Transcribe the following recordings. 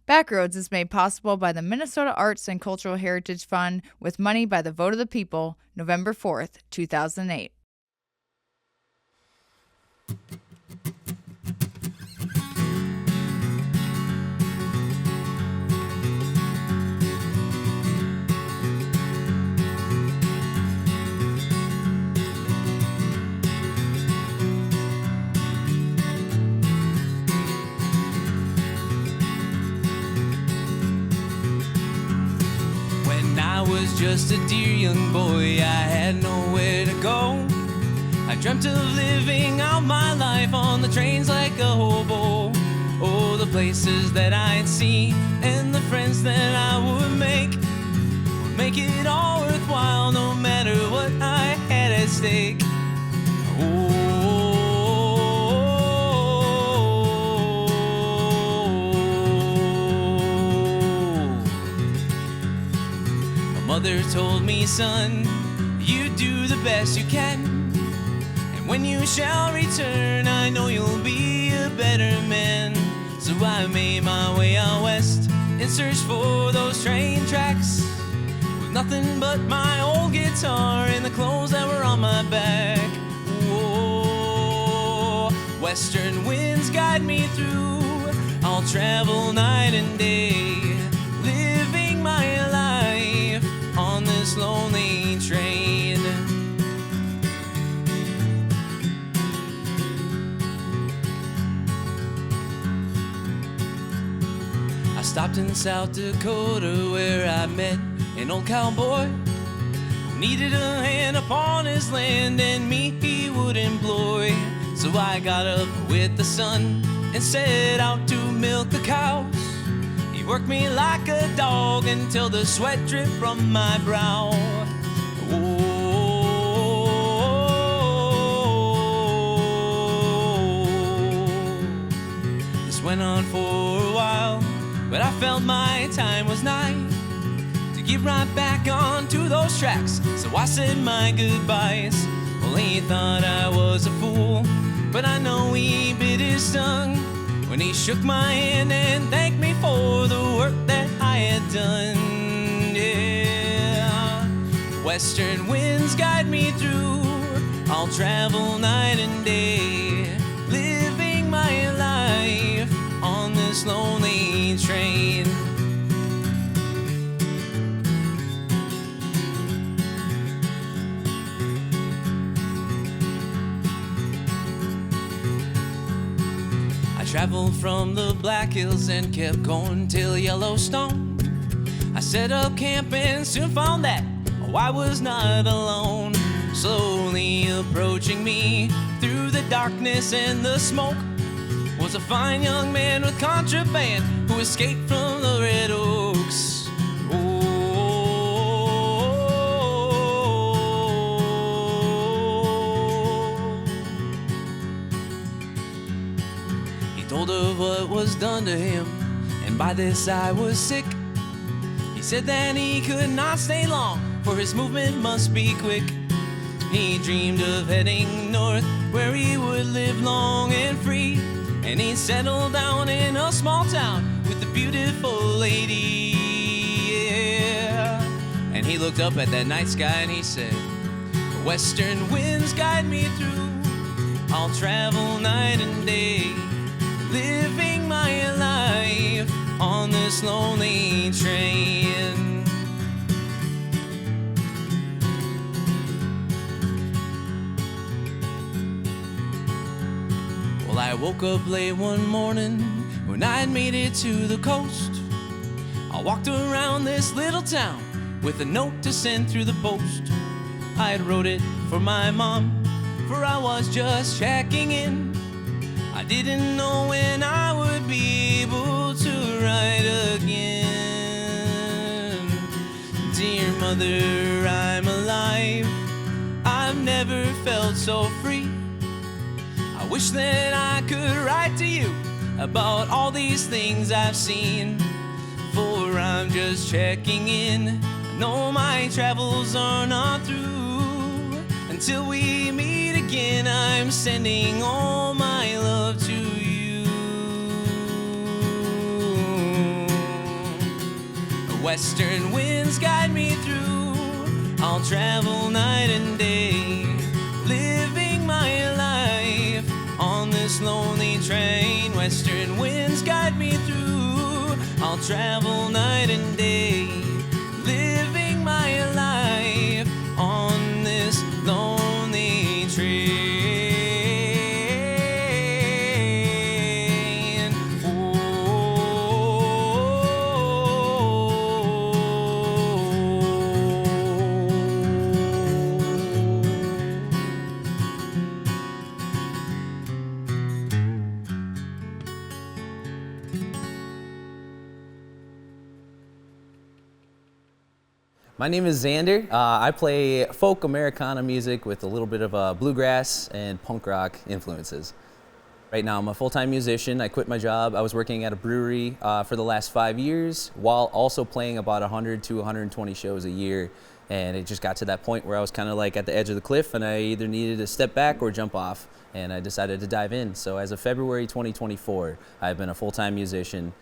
Backroads is made possible by the Minnesota Arts and Cultural Heritage Fund with money by the vote of the people, November 4th, 2008. I was just a dear young boy, I had nowhere to go. I dreamt of living out my life on the trains like a hobo. Oh, the places that I'd see and the friends that I would make it all worthwhile no matter what I had at stake. Mother told me, son, you do the best you can, and when you shall return, I know you'll be a better man. So I made my way out west in search for those train tracks, with nothing but my old guitar and the clothes that were on my back. Whoa, western winds guide me through, I'll travel night and day, living my life on this lonely train. I stopped in South Dakota where I met an old cowboy who needed a hand upon his land and me he would employ. So I got up with the sun and set out to milk the cows. Worked me like a dog until the sweat dripped from my brow. This went on for a while, but I felt my time was nigh to get right back onto those tracks. So I said my goodbyes. Well, he thought I was a fool, but I know he bit his tongue when he shook my hand and thanked me for the work that I had done. Yeah, western winds guide me through, I'll travel night and day, living my life on this lonely train. Traveled from the Black Hills and kept going till Yellowstone. I set up camp and soon found that I was not alone. Slowly approaching me through the darkness and the smoke was a fine young man with contraband who escaped from the Red Oaks. Told of what was done to him, and by this I was sick. He said that he could not stay long, for his movement must be quick. He dreamed of heading north, where he would live long and free, and he'd settle down in a small town with a beautiful lady. Yeah. And he looked up at that night sky and he said, western winds guide me through, I'll travel night and day, living my life on this lonely train. Well, I woke up late one morning when I had made it to the coast. I walked around this little town with a note to send through the post. I had wrote it for my mom, for I was just checking in. I didn't know when I would be able to write again. Dear mother, I'm alive, I've never felt so free. I wish that I could write to you about all these things I've seen, for I'm just checking in. No, my travels are not through. Until we meet again, I'm sending all my love to you. Western winds guide me through. I'll travel night and day, living my life on this lonely train. Western winds guide me through. I'll travel night and day, living my life on this lonely train. My name is Zander. I play folk Americana music with a little bit of bluegrass and punk rock influences. Right now I'm a full-time musician. I quit my job. I was working at a brewery for the last 5 years while also playing about 100 to 120 shows a year. And it just got to that point where I was kind of like at the edge of the cliff and I either needed to step back or jump off. And I decided to dive in. So as of February 2024, I've been a full-time musician.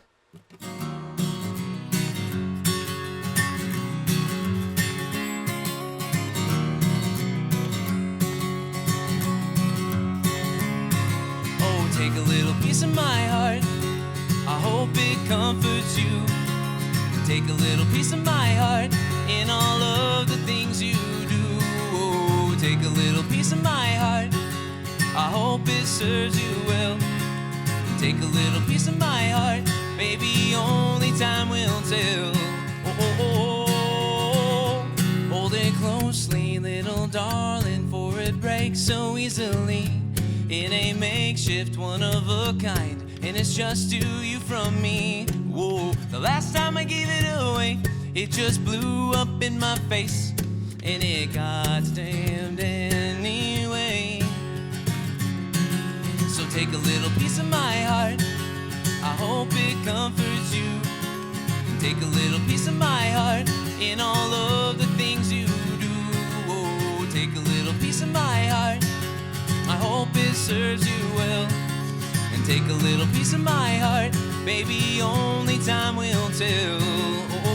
Take a little piece of my heart, I hope it comforts you. Take a little piece of my heart in all of the things you do. Oh, take a little piece of my heart, I hope it serves you well. Take a little piece of my heart, baby, only time will tell. Oh, oh, oh, oh. Hold it closely, little darling, for it breaks so easily. In a makeshift, one of a kind, and it's just to you from me. Whoa, the last time I gave it away, it just blew up in my face, and it got stamped anyway. So take a little piece of my heart, I hope it comforts you. Take a little piece of my heart in all of the things you do. Whoa, take a little piece of my heart, I hope it serves you well. And take a little piece of my heart, baby, only time will tell.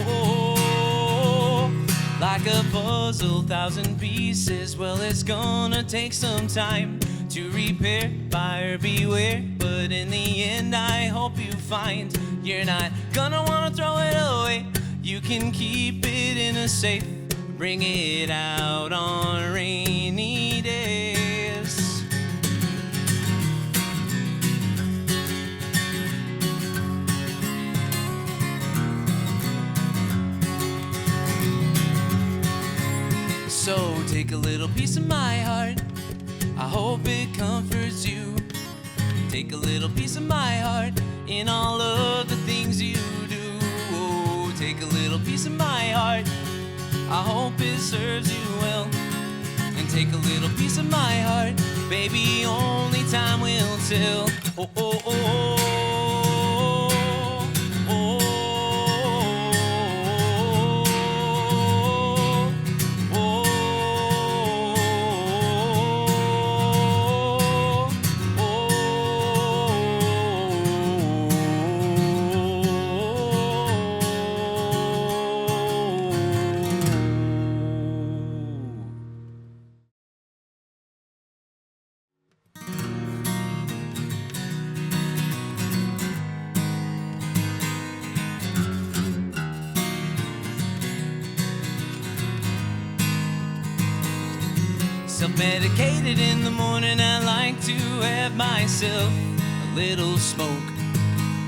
Oh, like a puzzle, 1,000 pieces. Well, it's gonna take some time to repair, buyer beware. But in the end, I hope you find you're not gonna wanna throw it away. You can keep it in a safe, bring it out on rainy days. So take a little piece of my heart, I hope it comforts you. Take a little piece of my heart in all of the things you do. Oh, take a little piece of my heart, I hope it serves you well. And take a little piece of my heart, baby, only time will tell. Oh, oh, oh, oh. Self-medicated in the morning, I like to have myself a little smoke.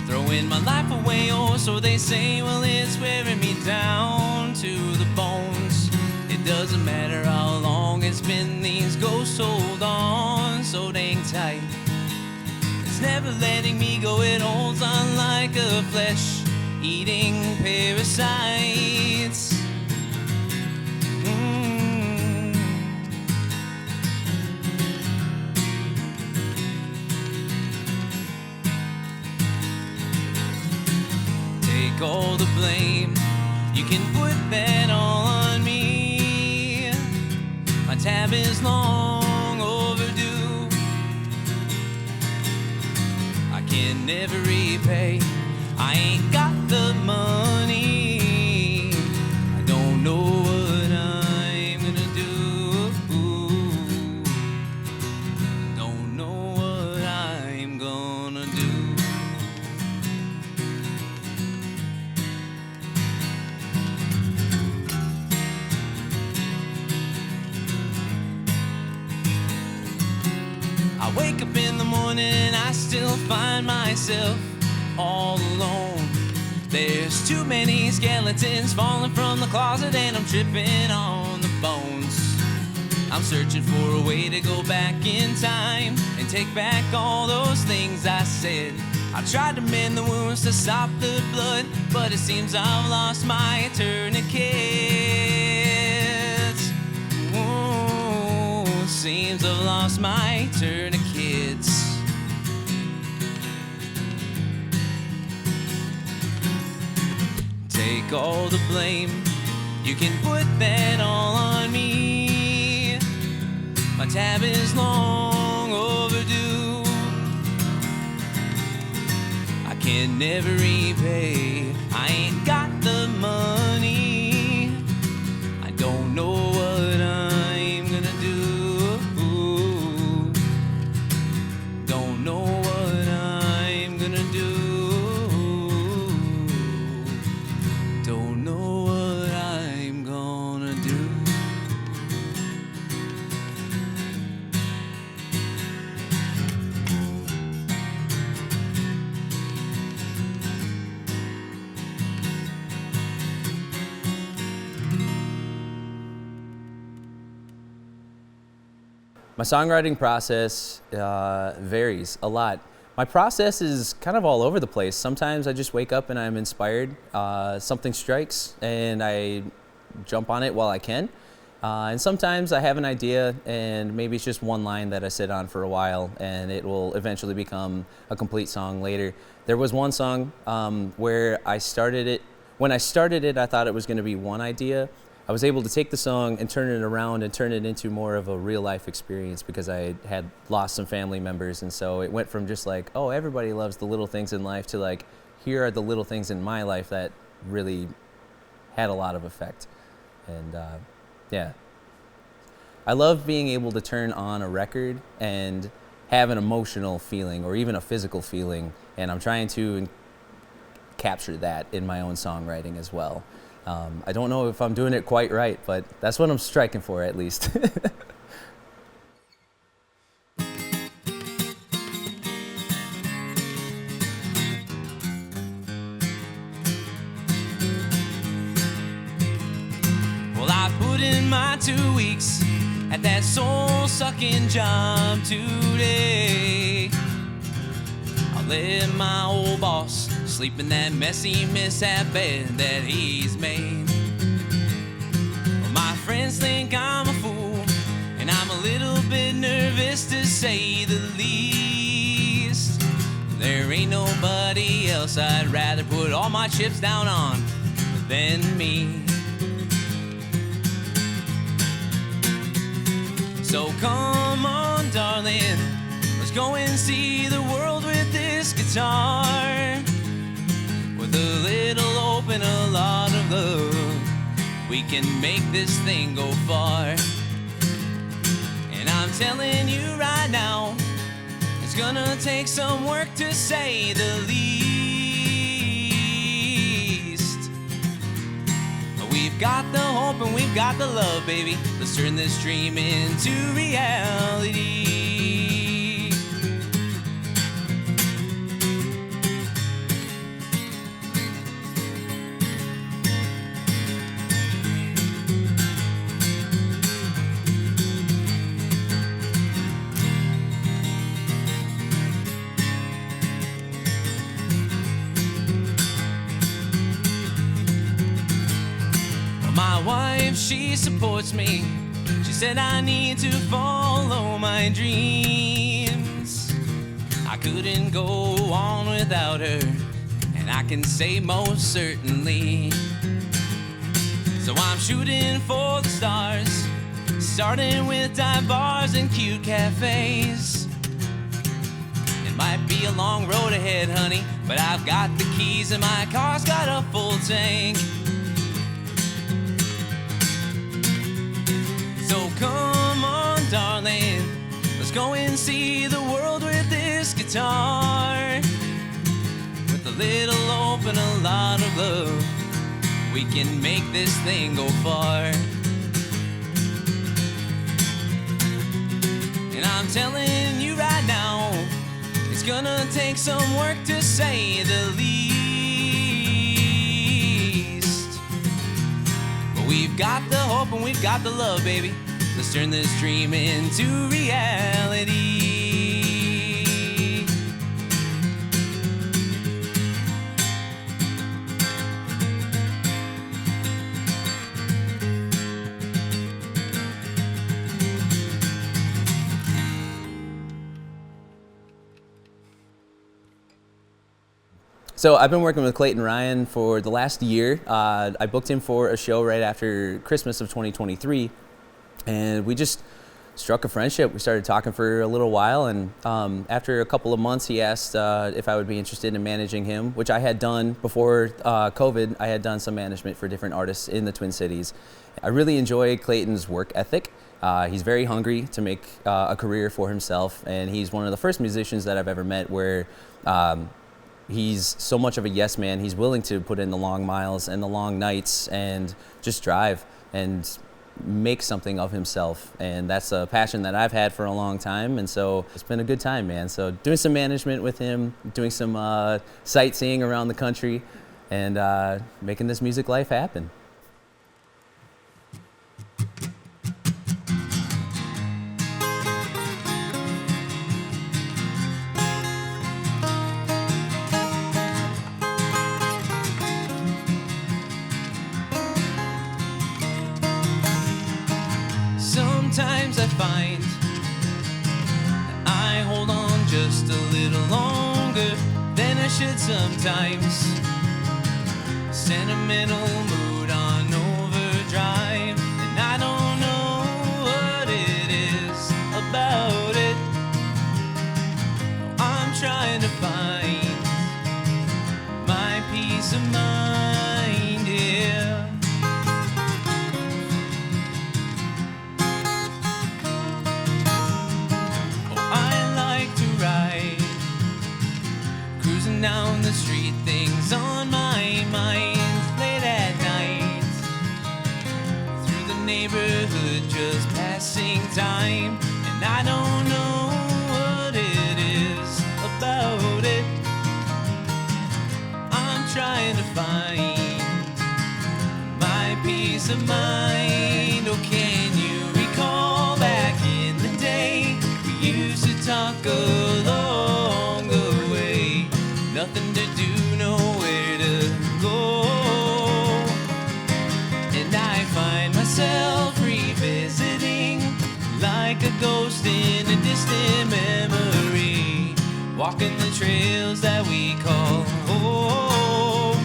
Throwing my life away, or so they say. Well, it's wearing me down to the bones. It doesn't matter how long it's been, these ghosts hold on so dang tight. It's never letting me go, it holds on like a flesh-eating parasites. All the blame, you can put that all on me. My tab is long overdue, I can never repay, I ain't got the money. morning I still find myself all alone. There's too many skeletons falling from the closet, and I'm tripping on the bones. I'm searching for a way to go back in time and take back all those things I said. I tried to mend the wounds to stop the blood, but it seems I've lost my tourniquets. Ooh, seems I've lost my tourniquets. Take all the blame, you can put that all on me. My tab is long overdue. I can never repay, I ain't got the money. I don't know what I'm gonna do. Don't know what I'm gonna do. Don't know what I'm gonna do. My songwriting process varies a lot. My process is kind of all over the place. Sometimes I just wake up and I'm inspired. Something strikes and I jump on it while I can. And sometimes I have an idea and maybe it's just one line that I sit on for a while and it will eventually become a complete song later. There was one song where I started it. When I started it, I thought it was going to be one idea. I was able to take the song and turn it around and turn it into more of a real life experience because I had lost some family members, and so it went from just like, oh, everybody loves the little things in life to like, here are the little things in my life that really had a lot of effect. And yeah. I love being able to turn on a record and have an emotional feeling or even a physical feeling, and I'm trying to capture that in my own songwriting as well. I don't know if I'm doing it quite right, but that's what I'm striking for at least. Well, I put in my 2 weeks at that soul-sucking job today. I let my old boss sleep in that messy mishap bed that he's made. Well, my friends think I'm a fool, and I'm a little bit nervous to say the least. There ain't nobody else I'd rather put all my chips down on than me. So come on, darling, let's go and see the world with this guitar. With a little hope and a lot of love, we can make this thing go far. And I'm telling you right now, it's gonna take some work to say the least. But we've got the hope and we've got the love, baby. Let's turn this dream into reality. My wife, she supports me. She said I need to follow my dreams. I couldn't go on without her, and I can say most certainly. So I'm shooting for the stars, starting with dive bars and cute cafes. It might be a long road ahead, honey, but I've got the keys and my car's got a full tank. So come on, darling, let's go and see the world with this guitar. With a little hope and a lot of love, we can make this thing go far. And I'm telling you right now, It's gonna take some work to say the least. But we've got the hope and we've got the love, baby. Let's turn this dream into reality. So I've been working with Clayton Ryan for the last year. I booked him for a show right after Christmas of 2023, and we just struck a friendship. We started talking for a little while, and after a couple of months, he asked if I would be interested in managing him, which I had done before COVID. I had done some management for different artists in the Twin Cities. I really enjoy Clayton's work ethic. He's very hungry to make a career for himself, and he's one of the first musicians that I've ever met where he's so much of a yes man. He's willing to put in the long miles and the long nights and just drive and make something of himself. And that's a passion that I've had for a long time. And so it's been a good time, man. So doing some management with him, doing some sightseeing around the country, and making this music life happen. Sometimes I find that I hold on just a little longer than I should sometimes. Sentimental mood on overdrive, and I don't know what it is about it. I'm trying to find my peace of mind here. Down the street, things on my mind late at night. Through the neighborhood, just passing time, and I don't know what it is about it. I'm trying to find my peace of mind. Oh, can you recall back in the day we used to talk along the way? Nothing to do, nowhere to go. And I find myself revisiting like a ghost in a distant memory, walking the trails that we call home.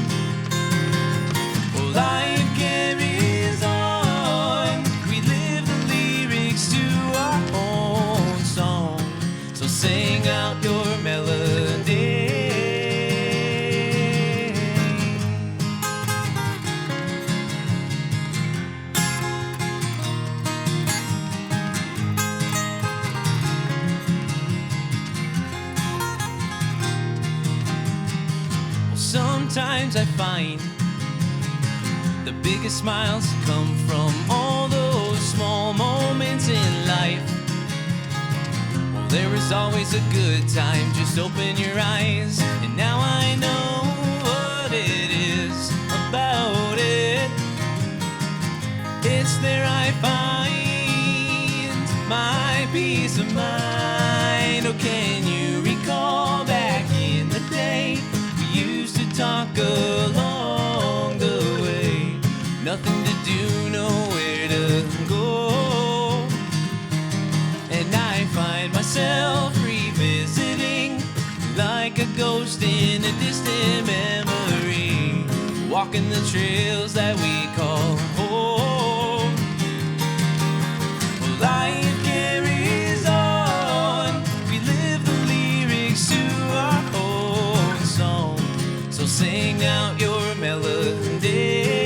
Well, life carries on. We live the lyrics to our own song. So sing out your melody. Sometimes I find the biggest smiles come from all those small moments in life. Well, there is always a good time, just open your eyes, and now I know what it is about it. It's there I find my peace of mind. Oh, can you recall back in the day we used to talk along the way? Nothing to do, nowhere to go. And I find myself revisiting like a ghost in a distant memory, walking the trails that we call home. Well, life carries on. We live the lyrics to our own song. So sing out your melody.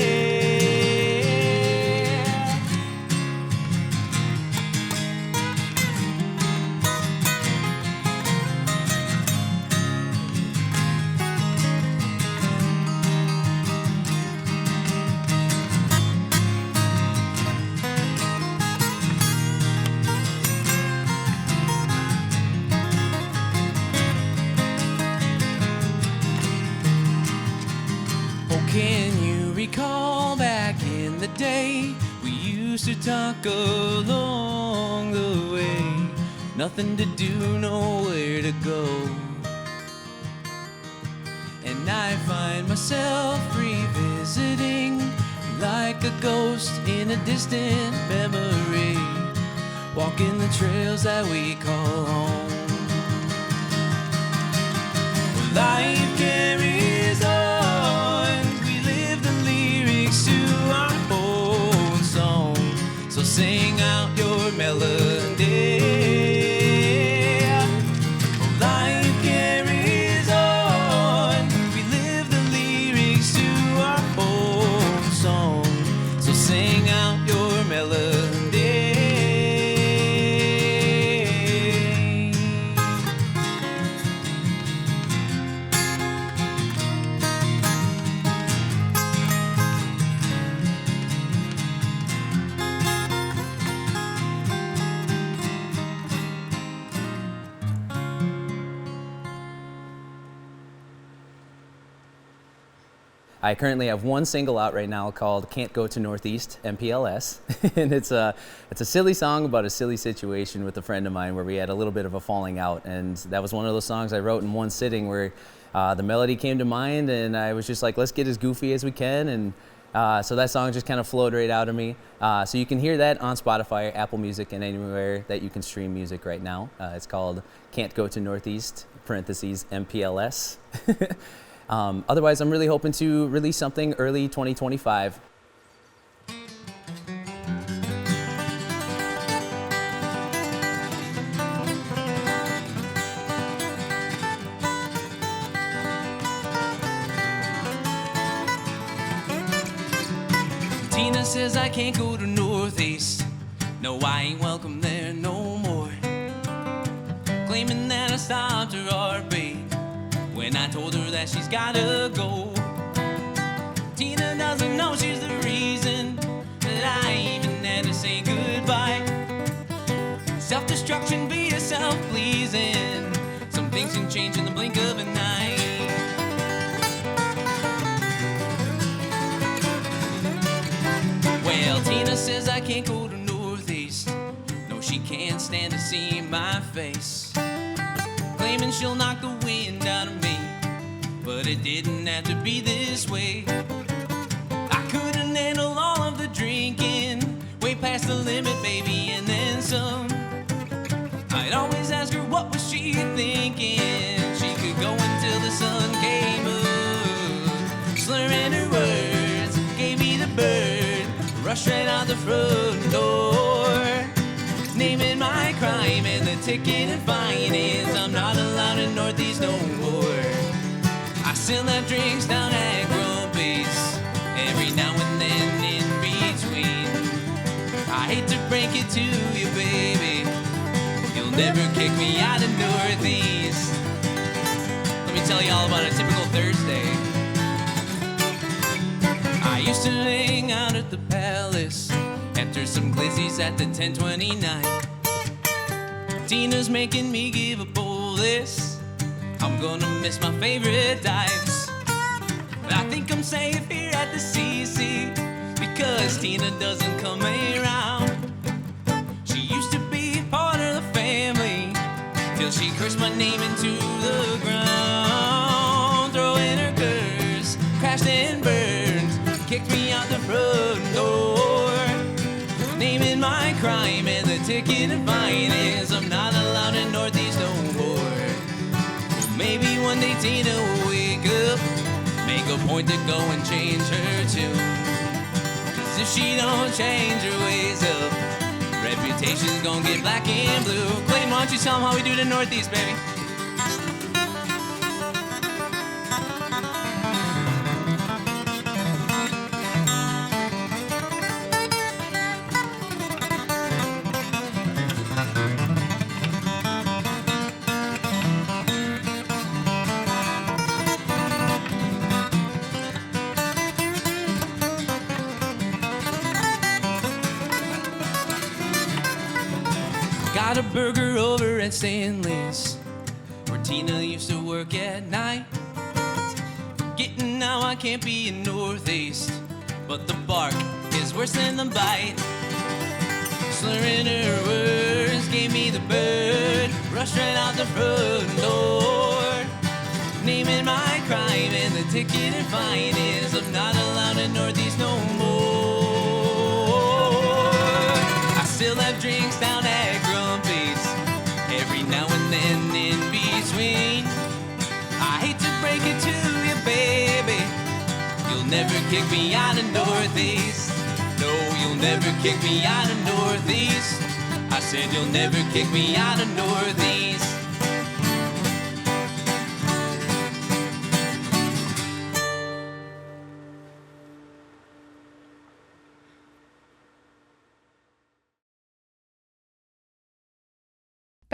Can you recall back in the day we used to talk along the way? Nothing to do, nowhere to go. And I find myself revisiting like a ghost in a distant memory, walking the trails that we call home. Life carries on. We live the lyrics to our own song. So sing out your melody. Life carries on. We live the lyrics to our own song. So sing out your melody. I currently have one single out right now called Can't Go to Northeast, MPLS. And it's a silly song about a silly situation with a friend of mine where we had a little bit of a falling out. And that was one of those songs I wrote in one sitting where the melody came to mind and I was just like, let's get as goofy as we can. And so that song just kind of flowed right out of me. So you can hear that on Spotify, Apple Music, and anywhere that you can stream music right now. It's called Can't Go to Northeast, parentheses, MPLS. Otherwise, I'm really hoping to release something early 2025. Tina says I can't go to Northeast. No, I ain't welcome there no more. Claiming that I stopped her heartbeat when I told her that she's gotta go. Tina doesn't know she's the reason that I even had to say goodbye. Self-destruction via self-pleasing. Some things can change in the blink of an eye. Well, Tina says I can't go to Northeast. No, she can't stand to see my face. Claiming she'll knock the wind out of me, but it didn't have to be this way. I couldn't handle all of the drinking, way past the limit, baby, and then some. I'd always ask her what was she thinking. She could go until the sun came up, slurring her words, gave me the bird, rushed right out the front door, naming my crime and the ticket and fine is I'm not allowed in Northeast no more. I still have drinks down at Grumpy's every now and then in between. I hate to break it to you, baby, you'll never kick me out of Northeast. Let me tell you all about a typical Thursday. I used to hang out at the Palace after some glizzies at the 1029. Tina's making me give up all this. I'm gonna miss my favorite dives. But I think I'm safe here at the CC because Tina doesn't come around. She used to be part of the family till she cursed my name into the ground. Throwing her curse, crashed and burned, kicked me out the front door, naming my crime and the ticket and fine is I'm not allowed in Northeast no more. Maybe one day Tina will wake up, make a point to go and change her tune. 'Cause if she don't change her ways up, reputation's gonna get black and blue. Clayton, why don't you tell them how we do the Northeast, baby? Got a burger over at Stanley's, where Tina used to work at night. Forgetting now I can't be in Northeast, but the bark is worse than the bite. Slurring her words gave me the bird, rushed right out the front door. Naming my crime and the ticket and fine is I'm not allowed in Northeast no more. I still have drinks down at Grumpy's, every now and then in between. I hate to break it to you, baby, you'll never kick me out of Northeast. No, you'll never kick me out of Northeast. I said you'll never kick me out of Northeast.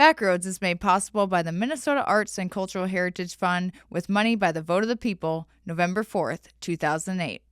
Backroads is made possible by the Minnesota Arts and Cultural Heritage Fund with money by the vote of the people, November 4th, 2008.